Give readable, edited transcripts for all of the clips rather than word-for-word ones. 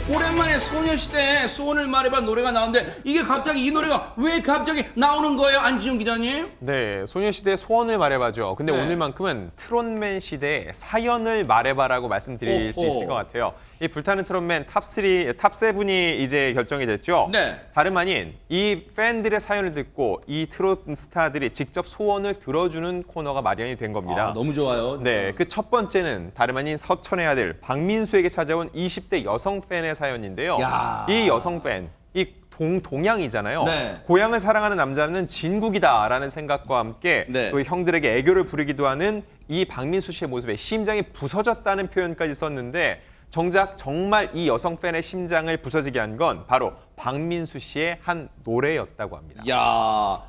오랜만에 소녀시대 소원을 말해봐 노래가 나오는데 이게 갑자기 이 노래가 왜 갑자기 나오는 거예요, 안지훈 기자님? 네, 소녀시대 소원을 말해봐죠. 근데 네. 오늘만큼은 트롯맨 시대의 사연을 말해봐라고 말씀드릴 수 있을 것 같아요. 이 불타는 트롯맨 탑3, 탑7이 이제 결정이 됐죠. 네. 다름 아닌 이 팬들의 사연을 듣고 이 트롯 스타들이 직접 소원을 들어주는 코너가 마련이 된 겁니다. 아, 너무 좋아요. 네, 그 첫 번째는 다름 아닌 서천의 아들 박민수에게 찾아온 20대 여성 팬의 사연인데요. 야. 이 여성 팬, 이 동양이잖아요. 네. 고향을 사랑하는 남자는 진국이다라는 생각과 함께 네. 또 형들에게 애교를 부리기도 하는 이 박민수 씨의 모습에 심장이 부서졌다는 표현까지 썼는데 정작 정말 이 여성 팬의 심장을 부서지게 한 건 바로 박민수 씨의 한 노래였다고 합니다. 야,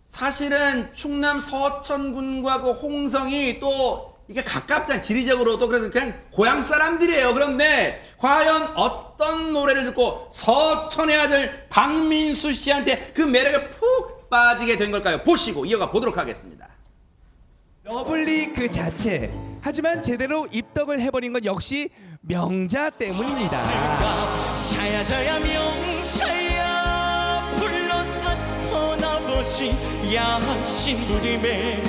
사실은 충남 서천군과 그 홍성이 또 이게 가깝잖아요. 지리적으로도. 그래서 그냥 고향 사람들이에요. 그런데 과연 어떤 노래를 듣고 서천의 아들 박민수 씨한테 그 매력에 푹 빠지게 된 걸까요? 보시고 이어가 보도록 하겠습니다. 러블리 그 자체. 하지만 제대로 입덕을 해버린 건 역시 명자 때문입니다. 샤야자야 명샤야 불러샀던 아버지 야한 신부림에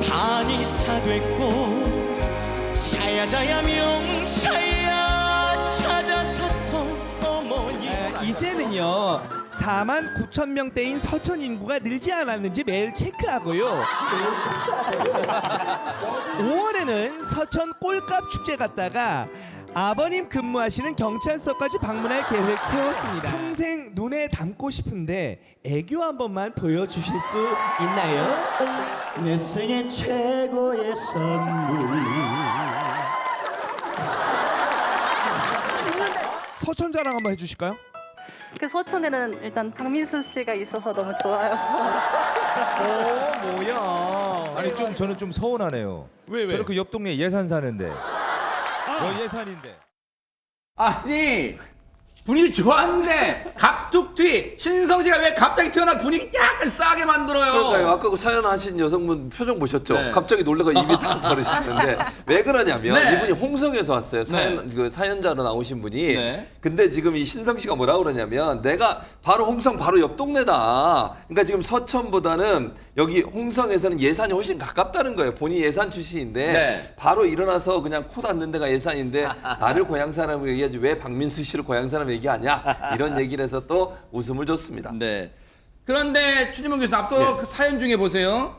반이사 됐고 샤야자야 명샤야 찾아샀던 어머니. 이제는요 4만 9천 명대인 서천 인구가 늘지 않았는지 매일 체크하고요. 5월에는 서천 꼴값 축제 갔다가 아버님 근무하시는 경찰서까지 방문할 계획 세웠습니다. 평생 눈에 담고 싶은데 애교 한 번만 보여주실 수 있나요? 내 생애 최고의 선물. 서천 자랑 한번 해주실까요? 그 서천에는 일단 박민수 씨가 있어서 너무 좋아요. 오 뭐야? 아니 좀 저는 좀 서운하네요. 왜? 저는 그 옆 동네 예산 사는데. 예산인데. 아니 분위기 좋았는데 갑툭튀 신성씨가 왜 갑자기 튀어나와 분위기 약간 싸게 만들어요. 그러니까요. 아까 그 사연 하신 여성분 표정 보셨죠? 네. 갑자기 놀라가 입이 딱 벌어지시는데 왜 그러냐면 네. 이분이 홍성에서 왔어요. 그 사연자로 나오신 분이. 네. 근데 지금 이 신성 씨가 뭐라 그러냐면 내가 바로 홍성 바로 옆 동네다. 그러니까 지금 서천보다는 여기 홍성에서는 예산이 훨씬 가깝다는 거예요. 본인이 예산 출신인데 네. 바로 일어나서 그냥 코 닿는 데가 예산인데 나를 고향 사람으로 얘기하지 왜 박민수 씨를 고향 사람 얘기하냐 이런 얘기를 해서 또 웃음을 줬습니다. 네. 그런데 추진문 교수 앞서 네. 그 사연 중에 보세요.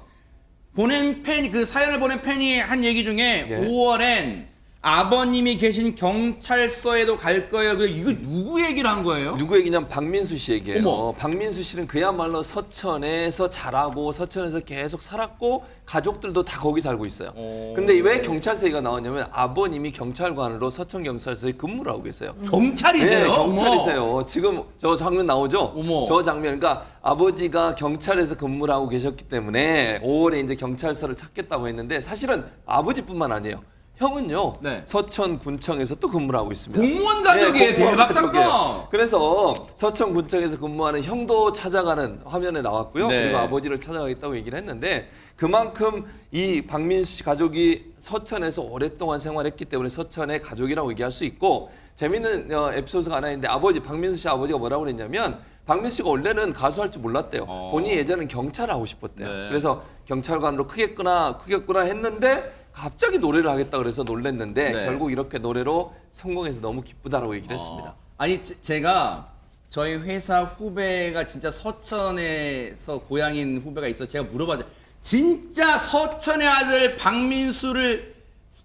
보낸 팬이 그 사연을 보낸 팬이 한 얘기 중에 네. 5월엔 아버님이 계신 경찰서에도 갈 거예요. 이거 누구 얘기를 한 거예요? 누구 얘기냐면 박민수 씨 얘기예요. 어머. 박민수 씨는 그야말로 서천에서 자라고 서천에서 계속 살았고 가족들도 다 거기 살고 있어요. 근데 왜 경찰서 얘기가 나왔냐면 아버님이 경찰관으로 서천 경찰서에 근무를 하고 계세요. 경찰이세요? 네, 경찰이세요. 어머. 지금 저 장면 나오죠? 어머. 저 장면, 그러니까 아버지가 경찰에서 근무를 하고 계셨기 때문에 5월에 이제 경찰서를 찾겠다고 했는데 사실은 아버지뿐만 아니에요. 형은요, 네. 서천군청에서 또 근무를 하고 있습니다. 공무원 가족이에요. 공무원 대박 가족이에요. 사건. 그래서 서천군청에서 근무하는 형도 찾아가는 화면에 나왔고요. 네. 그리고 아버지를 찾아가겠다고 얘기를 했는데 그만큼 이 박민수 씨 가족이 서천에서 오랫동안 생활했기 때문에 서천의 가족이라고 얘기할 수 있고 재미있는 에피소드가 하나 있는데 박민수 씨 아버지가 뭐라고 그랬냐면 박민수 씨가 원래는 가수 할 줄 몰랐대요. 본인이 예전에는 경찰을 하고 싶었대요. 네. 그래서 경찰관으로 크겠구나 했는데 갑자기 노래를 하겠다 그래서 놀랬는데 네. 결국 이렇게 노래로 성공해서 너무 기쁘다라고 얘기를 했습니다. 아니 제가 저희 회사 후배가 진짜 서천에서 고향인 후배가 있어 제가 물어봤어요. 진짜 서천의 아들 박민수를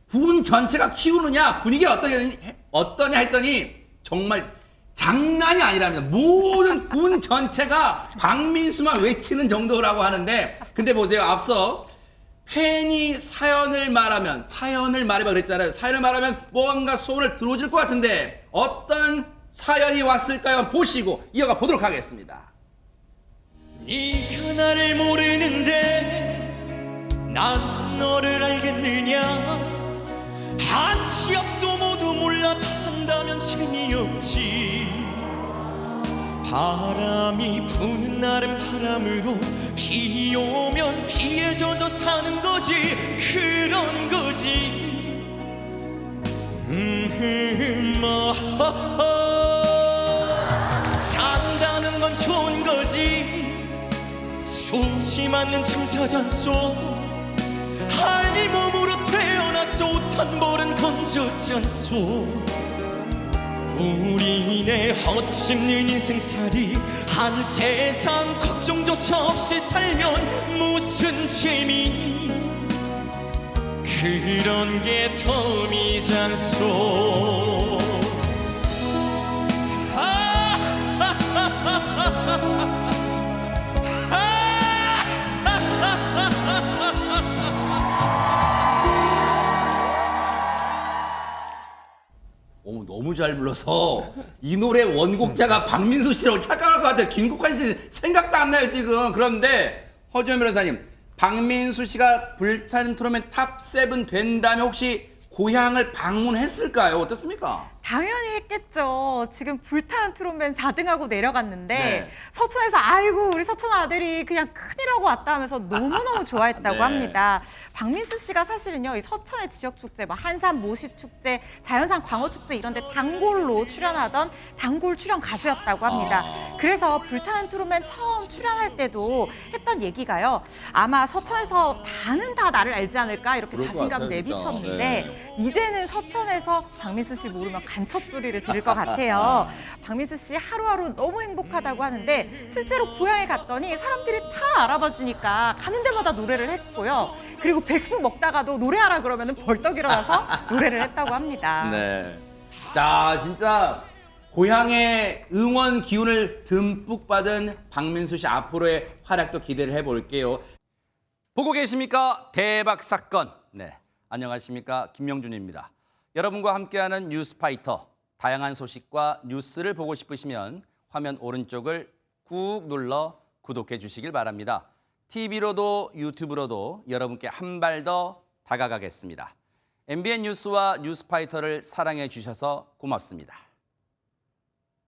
군 전체가 키우느냐 분위기가 어떠냐 했더니 정말 장난이 아니랍니다. 모든 군 전체가 박민수만 외치는 정도라고 하는데 근데 보세요. 앞서 팬이 사연을 말해봐 그랬잖아요. 사연을 말하면 뭔가 소원을 들어줄 것 같은데 어떤 사연이 왔을까요? 보시고 이어가 보도록 하겠습니다. 네가 나를 모르는데 난 너를 알겠느냐 한 치 앞도 모두 몰라탄다면 재미없지 바람이 부는 날은 바람으로 비 오면 비에 젖어 사는 거지 그런 거지 뭐 산다는 건 좋은 거지 수지 맞는 장사잔소 할몸으로 태어났소 옷 한 벌은 건졌잖소 우리네 헛짓는 인생살이 한 세상 걱정조차 없이 살면 무슨 재미 그런 게 덤이잖소 오, 너무 잘 불러서 이 노래 원곡자가 박민수 씨라고 착각할 것 같아요. 김국환 씨 생각도 안 나요 지금. 그런데 허주현 변호사님, 박민수 씨가 불타는 트롯맨 탑7 된다면 혹시 고향을 방문했을까요? 어떻습니까? 당연히 했겠죠. 지금 불타는 트롯맨 4등하고 내려갔는데 네. 서천에서 아이고 우리 서천 아들이 그냥 큰일하고 왔다 하면서 너무너무 좋아했다고 네. 합니다. 박민수 씨가 사실은요. 이 서천의 지역축제, 뭐 한산 모시축제, 자연산 광어축제 이런 데 단골로 출연하던 단골 출연 가수였다고 합니다. 그래서 불타는 트롯맨 처음 출연할 때도 했던 얘기가요. 아마 서천에서 다는 다 나를 알지 않을까 이렇게 그럴 것 자신감 같아요, 내비쳤는데 네. 이제는 서천에서 박민수 씨 모르면 간첩 소리를 들을 것 같아요. 박민수 씨 하루하루 너무 행복하다고 하는데 실제로 고향에 갔더니 사람들이 다 알아봐 주니까 가는 데마다 노래를 했고요. 그리고 백숙 먹다가도 노래하라 그러면 벌떡 일어나서 노래를 했다고 합니다. 네. 자, 진짜 고향의 응원 기운을 듬뿍 받은 박민수 씨 앞으로의 활약도 기대를 해볼게요. 보고 계십니까? 대박 사건. 네. 안녕하십니까? 김명준입니다. 여러분과 함께하는 뉴스파이터. 다양한 소식과 뉴스를 보고 싶으시면 화면 오른쪽을 꾹 눌러 구독해 주시길 바랍니다. TV로도 유튜브로도 여러분께 한 발 더 다가가겠습니다. MBN 뉴스와 뉴스파이터를 사랑해 주셔서 고맙습니다.